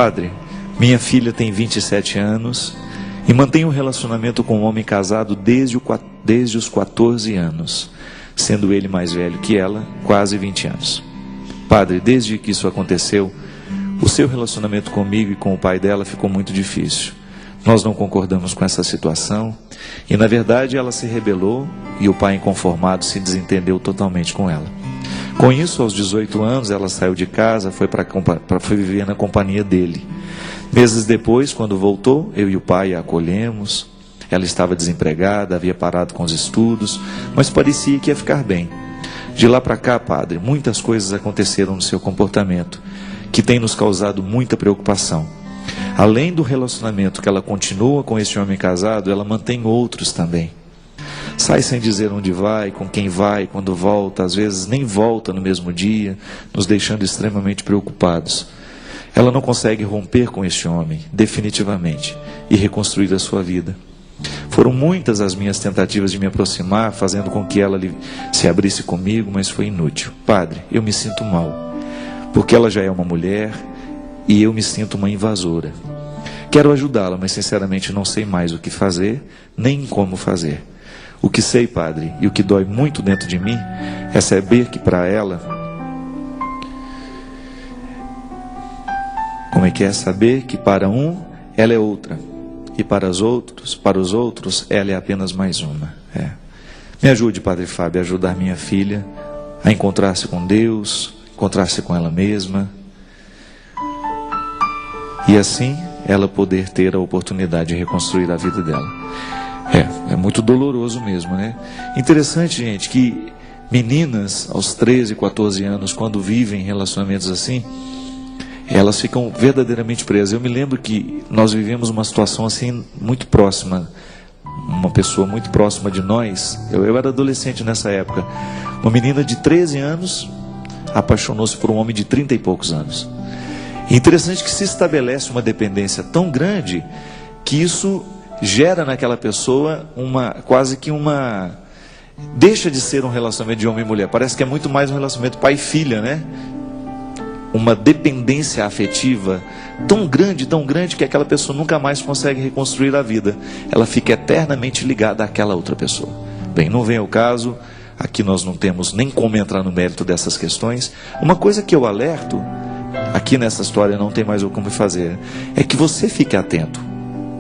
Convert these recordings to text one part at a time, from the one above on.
Padre, minha filha tem 27 anos e mantém um relacionamento com um homem casado desde os 14 anos, sendo ele mais velho que ela, quase 20 anos. Padre, desde que isso aconteceu, o seu relacionamento comigo e com o pai dela ficou muito difícil. Nós não concordamos com essa situação e, na verdade, ela se rebelou e o pai inconformado se desentendeu totalmente com ela. Com isso, aos 18 anos, ela saiu de casa, foi viver na companhia dele. Meses depois, quando voltou, eu e o pai a acolhemos. Ela estava desempregada, havia parado com os estudos, mas parecia que ia ficar bem. De lá para cá, padre, muitas coisas aconteceram no seu comportamento, que tem nos causado muita preocupação. Além do relacionamento que ela continua com esse homem casado, ela mantém outros também. Sai sem dizer onde vai, com quem vai, quando volta, às vezes nem volta no mesmo dia, nos deixando extremamente preocupados. Ela não consegue romper com este homem, definitivamente, e reconstruir a sua vida. Foram muitas as minhas tentativas de me aproximar, fazendo com que ela se abrisse comigo, mas foi inútil. Padre, eu me sinto mal, porque ela já é uma mulher e eu me sinto uma invasora. Quero ajudá-la, mas sinceramente não sei mais o que fazer, nem como fazer. O que sei, padre, e o que dói muito dentro de mim, é saber que para ela... Como é que é? Saber que para um, ela é outra. E para os outros, ela é apenas mais uma. Me ajude, Padre Fábio, a ajudar minha filha a encontrar-se com Deus, encontrar-se com ela mesma. E assim, ela poder ter a oportunidade de reconstruir a vida dela. É muito doloroso mesmo, né? Interessante, gente, que meninas aos 13, 14 anos, quando vivem relacionamentos assim, elas ficam verdadeiramente presas. Eu me lembro que nós vivemos uma situação assim muito próxima, uma pessoa muito próxima de nós. Eu era adolescente nessa época. Uma menina de 13 anos apaixonou-se por um homem de 30 e poucos anos. E interessante que se estabelece uma dependência tão grande que isso gera naquela pessoa deixa de ser um relacionamento de homem e mulher. Parece que é muito mais um relacionamento pai e filha, né? Uma dependência afetiva tão grande que aquela pessoa nunca mais consegue reconstruir a vida. Ela fica eternamente ligada àquela outra pessoa. Bem, não vem ao caso, aqui nós não temos nem como entrar no mérito dessas questões. Uma coisa que eu alerto, aqui nessa história não tem mais o como fazer, é que você fique atento.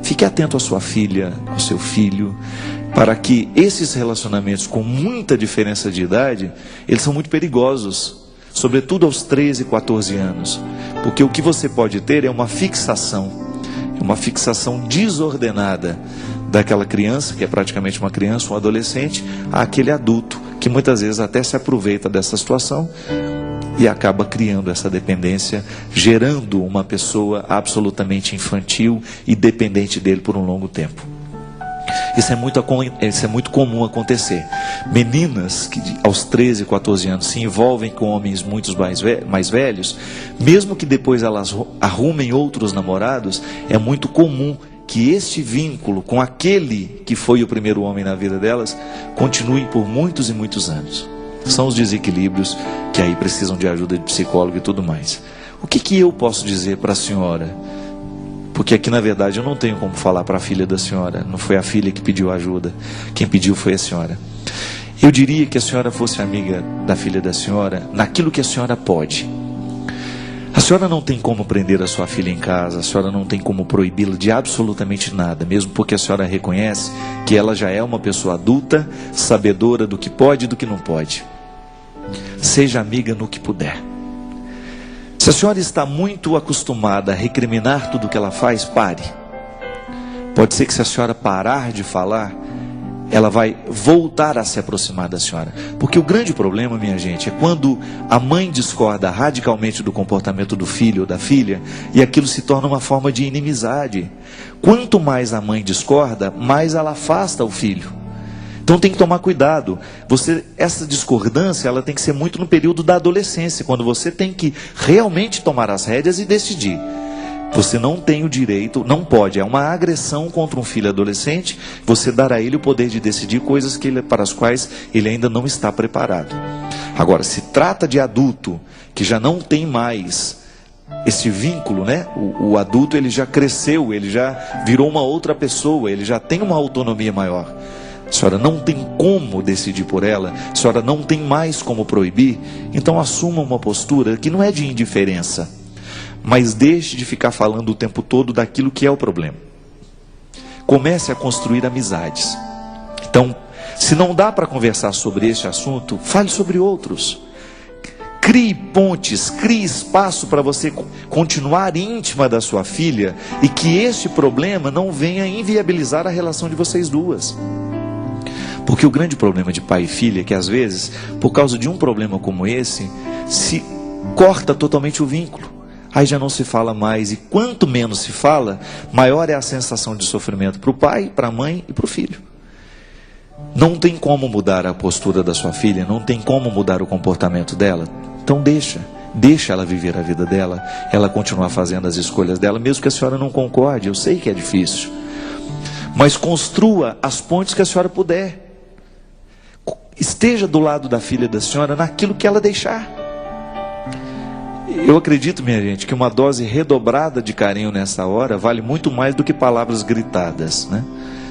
Fique atento à sua filha, ao seu filho, para que esses relacionamentos com muita diferença de idade, eles são muito perigosos. Sobretudo aos 13, 14 anos. Porque o que você pode ter é uma fixação desordenada daquela criança, que é praticamente uma criança, um adolescente, àquele adulto, que muitas vezes até se aproveita dessa situação e acaba criando essa dependência, gerando uma pessoa absolutamente infantil e dependente dele por um longo tempo. Isso é muito comum acontecer. Meninas que aos 13, 14 anos se envolvem com homens muito mais velhos, mesmo que depois elas arrumem outros namorados, é muito comum que este vínculo com aquele que foi o primeiro homem na vida delas continue por muitos e muitos anos. São os desequilíbrios que aí precisam de ajuda de psicólogo e tudo mais. O que eu posso dizer para a senhora? Porque aqui na verdade eu não tenho como falar para a filha da senhora. Não foi a filha que pediu ajuda. Quem pediu foi a senhora. Eu diria que a senhora fosse amiga da filha da senhora naquilo que a senhora pode. A senhora não tem como prender a sua filha em casa. A senhora não tem como proibi-la de absolutamente nada. Mesmo porque a senhora reconhece que ela já é uma pessoa adulta, sabedora do que pode e do que não pode. Seja amiga no que puder. Se a senhora está muito acostumada a recriminar tudo o que ela faz, pare. Pode ser que se a senhora parar de falar, ela vai voltar a se aproximar da senhora. Porque o grande problema, minha gente, é quando a mãe discorda radicalmente do comportamento do filho ou da filha, e aquilo se torna uma forma de inimizade. Quanto mais a mãe discorda, mais ela afasta o filho. Então tem que tomar cuidado. Essa discordância, ela tem que ser muito no período da adolescência, quando você tem que realmente tomar as rédeas e decidir. Você não tem o direito, não pode, é uma agressão contra um filho adolescente, você dar a ele o poder de decidir coisas para as quais ele ainda não está preparado. Agora, se trata de adulto, que já não tem mais esse vínculo, né? O adulto, ele já cresceu, ele já virou uma outra pessoa, ele já tem uma autonomia maior. A senhora não tem como decidir por ela, a senhora não tem mais como proibir, então assuma uma postura que não é de indiferença, mas deixe de ficar falando o tempo todo daquilo que é o problema. Comece a construir amizades. Então, se não dá para conversar sobre este assunto, fale sobre outros. Crie pontes, crie espaço para você continuar íntima da sua filha e que este problema não venha inviabilizar a relação de vocês duas. Porque o grande problema de pai e filha é que às vezes, por causa de um problema como esse, se corta totalmente o vínculo. Aí já não se fala mais, e quanto menos se fala, maior é a sensação de sofrimento para o pai, para a mãe e para o filho. Não tem como mudar a postura da sua filha, não tem como mudar o comportamento dela. Então deixa ela viver a vida dela, ela continuar fazendo as escolhas dela, mesmo que a senhora não concorde, eu sei que é difícil. Mas construa as pontes que a senhora puder. Esteja do lado da filha da senhora naquilo que ela deixar. Eu acredito, minha gente, que uma dose redobrada de carinho nessa hora vale muito mais do que palavras gritadas, né?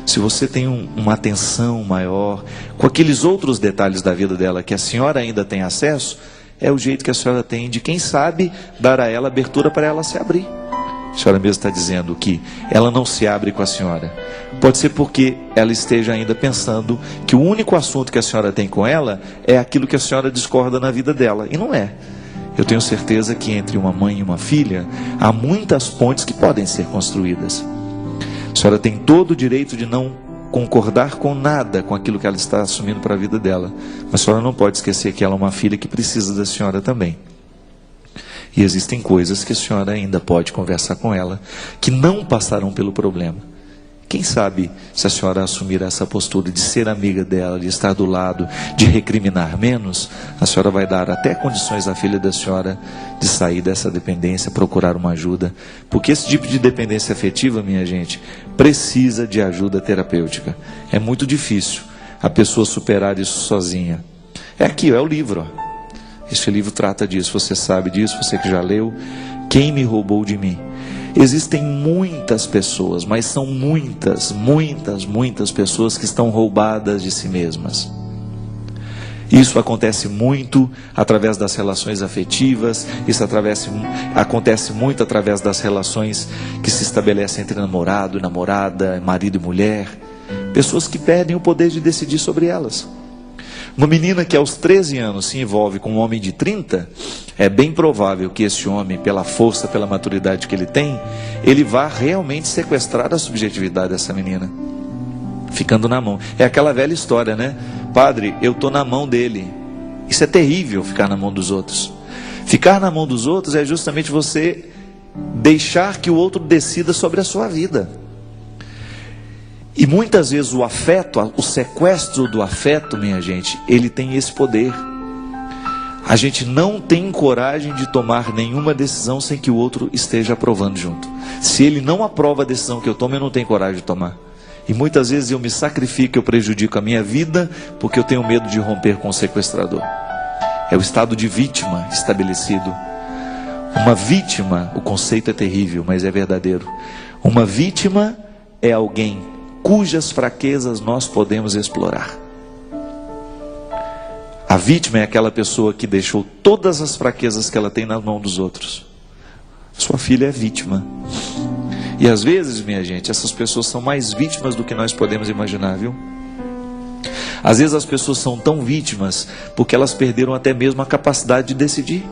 Se você tem uma atenção maior, com aqueles outros detalhes da vida dela que a senhora ainda tem acesso, é o jeito que a senhora tem de, quem sabe, dar a ela abertura para ela se abrir. A senhora mesmo está dizendo que ela não se abre com a senhora. Pode ser porque ela esteja ainda pensando que o único assunto que a senhora tem com ela é aquilo que a senhora discorda na vida dela. E não é. Eu tenho certeza que entre uma mãe e uma filha, há muitas pontes que podem ser construídas. A senhora tem todo o direito de não concordar com nada com aquilo que ela está assumindo para a vida dela. Mas a senhora não pode esquecer que ela é uma filha que precisa da senhora também. E existem coisas que a senhora ainda pode conversar com ela, que não passarão pelo problema. Quem sabe, se a senhora assumir essa postura de ser amiga dela, de estar do lado, de recriminar menos, a senhora vai dar até condições à filha da senhora de sair dessa dependência, procurar uma ajuda. Porque esse tipo de dependência afetiva, minha gente, precisa de ajuda terapêutica. É muito difícil a pessoa superar isso sozinha. É aqui, é o livro, ó. Este livro trata disso, você sabe disso, você que já leu. Quem me roubou de mim? Existem muitas pessoas, mas são muitas pessoas que estão roubadas de si mesmas. Isso acontece muito através das relações afetivas, isso acontece muito através das relações que se estabelecem entre namorado e namorada, marido e mulher. Pessoas que perdem o poder de decidir sobre elas. Uma menina que aos 13 anos se envolve com um homem de 30, é bem provável que esse homem, pela força, pela maturidade que ele tem, ele vá realmente sequestrar a subjetividade dessa menina, ficando na mão. É aquela velha história, né? Padre, eu estou na mão dele. Isso é terrível, ficar na mão dos outros. Ficar na mão dos outros é justamente você deixar que o outro decida sobre a sua vida. E muitas vezes o afeto, o sequestro do afeto, minha gente, ele tem esse poder. A gente não tem coragem de tomar nenhuma decisão sem que o outro esteja aprovando junto. Se ele não aprova a decisão que eu tomo, eu não tenho coragem de tomar. E muitas vezes eu me sacrifico, eu prejudico a minha vida, porque eu tenho medo de romper com o sequestrador. É o estado de vítima estabelecido. Uma vítima, o conceito é terrível, mas é verdadeiro. Uma vítima é alguém cujas fraquezas nós podemos explorar. A vítima é aquela pessoa que deixou todas as fraquezas que ela tem na mão dos outros. Sua filha é vítima. E às vezes, minha gente, essas pessoas são mais vítimas do que nós podemos imaginar, viu? Às vezes as pessoas são tão vítimas porque elas perderam até mesmo a capacidade de decidir.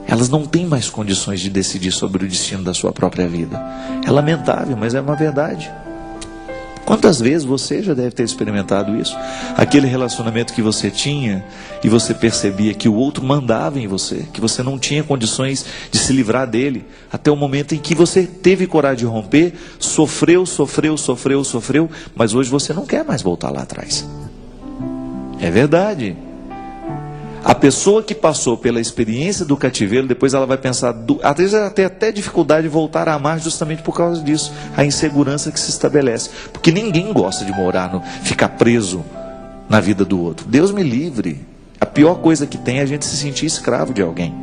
Elas não têm mais condições de decidir sobre o destino da sua própria vida. É lamentável, mas é uma verdade. Quantas vezes você já deve ter experimentado isso? Aquele relacionamento que você tinha e você percebia que o outro mandava em você, que você não tinha condições de se livrar dele, até o momento em que você teve coragem de romper, sofreu, mas hoje você não quer mais voltar lá atrás. É verdade. A pessoa que passou pela experiência do cativeiro, depois ela vai pensar, às vezes ela tem até dificuldade de voltar a amar justamente por causa disso, a insegurança que se estabelece. Porque ninguém gosta de ficar preso na vida do outro. Deus me livre. A pior coisa que tem é a gente se sentir escravo de alguém.